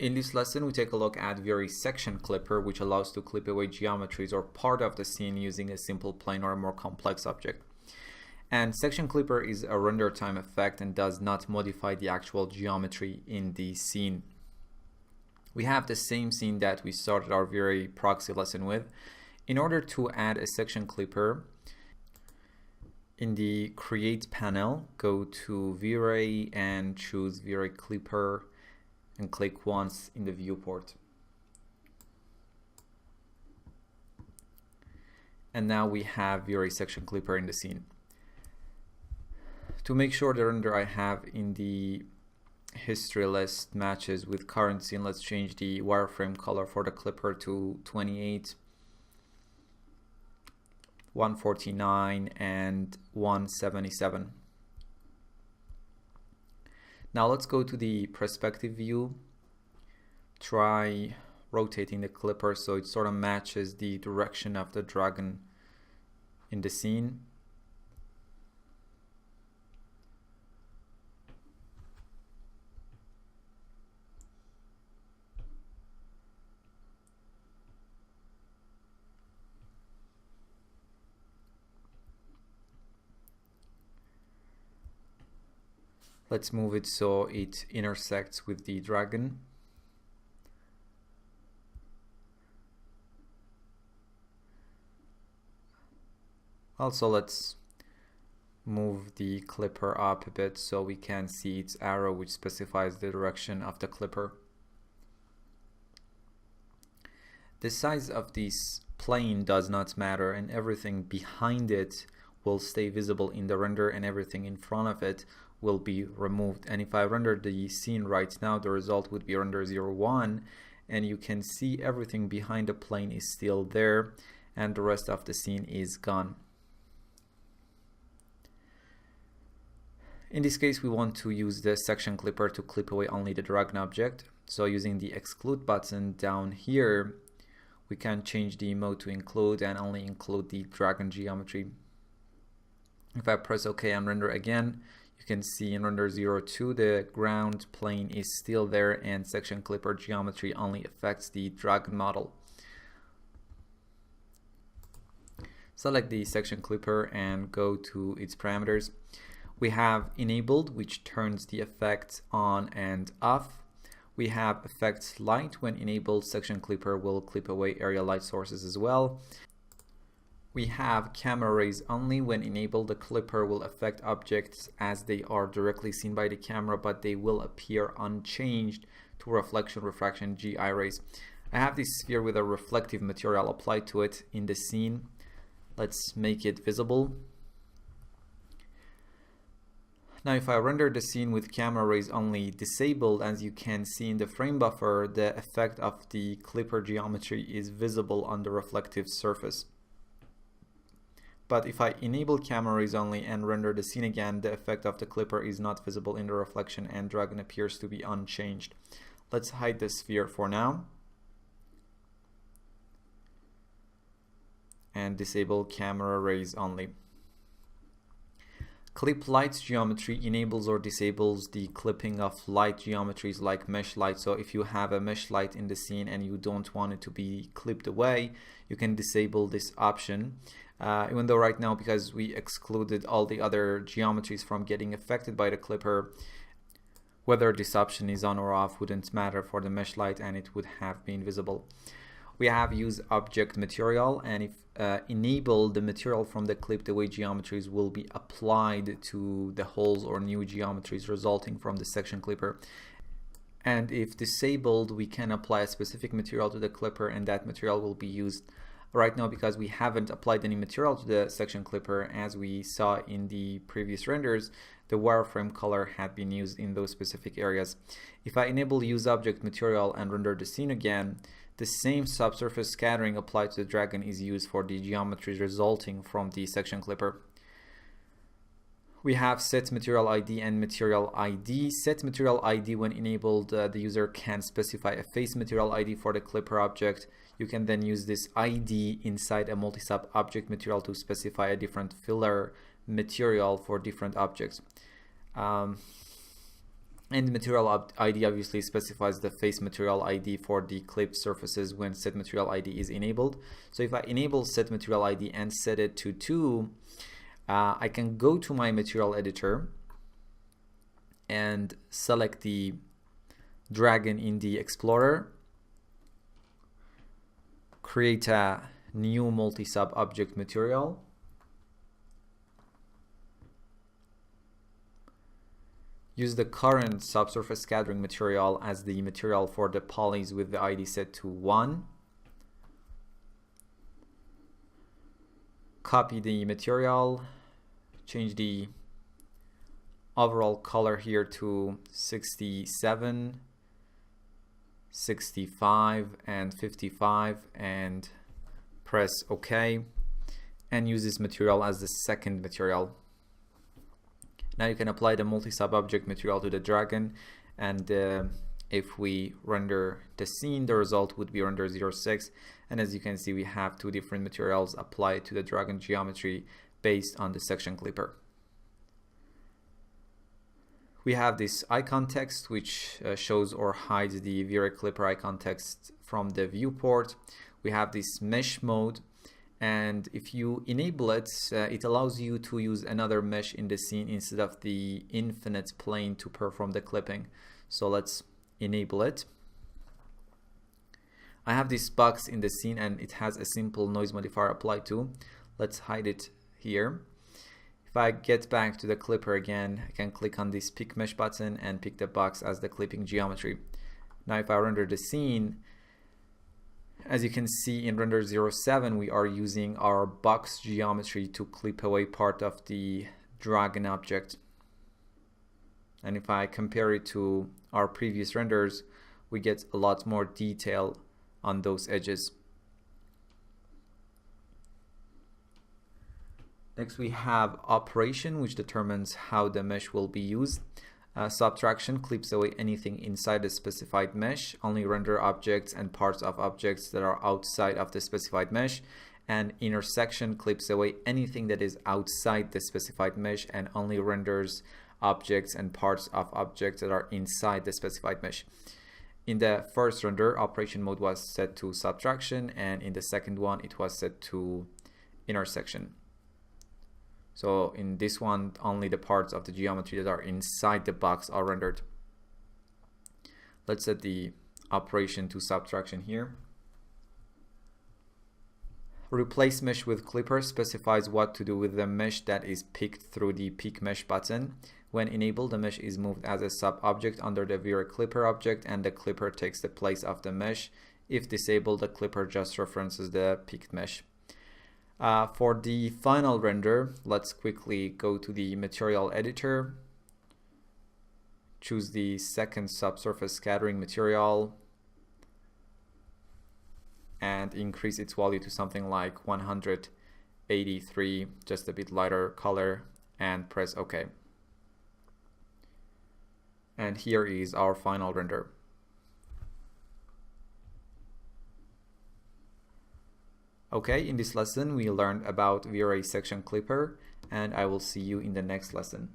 In this lesson, we take a look at Vray Section Clipper, which allows to clip away geometries or part of the scene using a simple plane or a more complex object. And Section Clipper is a render time effect and does not modify the actual geometry in the scene. We have the same scene that we started our Vray proxy lesson with. In order to add a Section Clipper, in the Create panel, go to Vray and choose Vray Clipper and click once in the viewport. And now we have Vray Section Clipper in the scene. To make sure the render I have in the history list matches with current scene, let's change the wireframe color for the clipper to 28, 149, and 177. Now let's go to the perspective view. Try rotating the clipper so it sort of matches the direction of the dragon in the scene. Let's move it so it intersects with the dragon. Also, let's move the clipper up a bit so we can see its arrow, which specifies the direction of the clipper. The size of this plane does not matter, and everything behind it will stay visible in the render, and everything in front of it will be removed. And if I render the scene right now, the result would be render 01, and you can see everything behind the plane is still there and the rest of the scene is gone. In this case, we want to use the Section Clipper to clip away only the dragon object. So using the exclude button down here, we can change the mode to include and only include the dragon geometry. If I press OK and render again, you can see in render 02 the ground plane is still there and Section Clipper geometry only affects the dragon model. Select the Section Clipper and go to its parameters. We have enabled, which turns the effect on and off. We have effect light. When enabled, Section Clipper will clip away area light sources as well. We have camera rays only. When enabled, the clipper will affect objects as they are directly seen by the camera, but they will appear unchanged to reflection, refraction, GI rays. I have this sphere with a reflective material applied to it in the scene. Let's make it visible. Now if I render the scene with camera rays only disabled, as you can see in the frame buffer, the effect of the clipper geometry is visible on the reflective surface. But if I enable camera rays only and render the scene again, the effect of the clipper is not visible in the reflection and dragon appears to be unchanged. Let's hide the sphere for now and disable camera rays only. Clip lights geometry enables or disables the clipping of light geometries like mesh light. So if you have a mesh light in the scene and you don't want it to be clipped away, you can disable this option. Even though right now, because we excluded all the other geometries from getting affected by the clipper, whether this option is on or off wouldn't matter for the mesh light and it would have been visible. We have use object material, and if enabled, the material from the clipped away geometries will be applied to the holes or new geometries resulting from the Section Clipper. And if disabled, we can apply a specific material to the clipper and that material will be used. Right now, because we haven't applied any material to the Section Clipper, as we saw in the previous renders, the wireframe color had been used in those specific areas. If I enable use object material and render the scene again, the same subsurface scattering applied to the dragon is used for the geometries resulting from the Section Clipper. We have set material ID and material ID. Set material ID, when enabled, the user can specify a face material ID for the clipper object. You can then use this ID inside a multi-sub object material to specify a different filler material for different objects. And the material ID obviously specifies the face material ID for the clipped surfaces when set material ID is enabled. So if I enable set material ID and set it to 2, I can go to my material editor and select the dragon in the Explorer, create a new multi-sub object material, use the current subsurface scattering material as the material for the polys with the ID set to 1. Copy the material, change the overall color here to 67, 65, and 55, and press OK, and use this material as the second material. Now you can apply the multi-sub object material to the dragon, and if we render the scene, the result would be render 06. And as you can see, we have two different materials applied to the dragon geometry based on the section clipper. We have this icon text, which shows or hides the V-Ray clipper icon text from the viewport. We have this mesh mode, and if you enable it, it allows you to use another mesh in the scene instead of the infinite plane to perform the clipping. So let's enable it. I have this box in the scene and it has a simple noise modifier applied to. Let's hide it here. If I get back to the clipper again, I can click on this pick mesh button and pick the box as the clipping geometry. Now if I render the scene, as you can see in render 07, we are using our box geometry to clip away part of the dragon object. And if I compare it to our previous renders, we get a lot more detail on those edges. Next we have operation, which determines how the mesh will be used. Subtraction clips away anything inside the specified mesh, only render objects and parts of objects that are outside of the specified mesh. And intersection clips away anything that is outside the specified mesh and only renders objects and parts of objects that are inside the specified mesh. In the first render, operation mode was set to subtraction, and in the second one it was set to intersection. So in this one, only the parts of the geometry that are inside the box are rendered. Let's set the operation to subtraction here. Replace mesh with clipper specifies what to do with the mesh that is picked through the pick mesh button. When enabled, the mesh is moved as a sub-object under the V-Ray clipper object, and the clipper takes the place of the mesh. If disabled, the clipper just references the picked mesh. For the final render, let's quickly go to the material editor, choose the second subsurface scattering material, and increase its value to something like 183, just a bit lighter color, and press OK. And here is our final render. Okay, in this lesson we learned about V-Ray section clipper, and I will see you in the next lesson.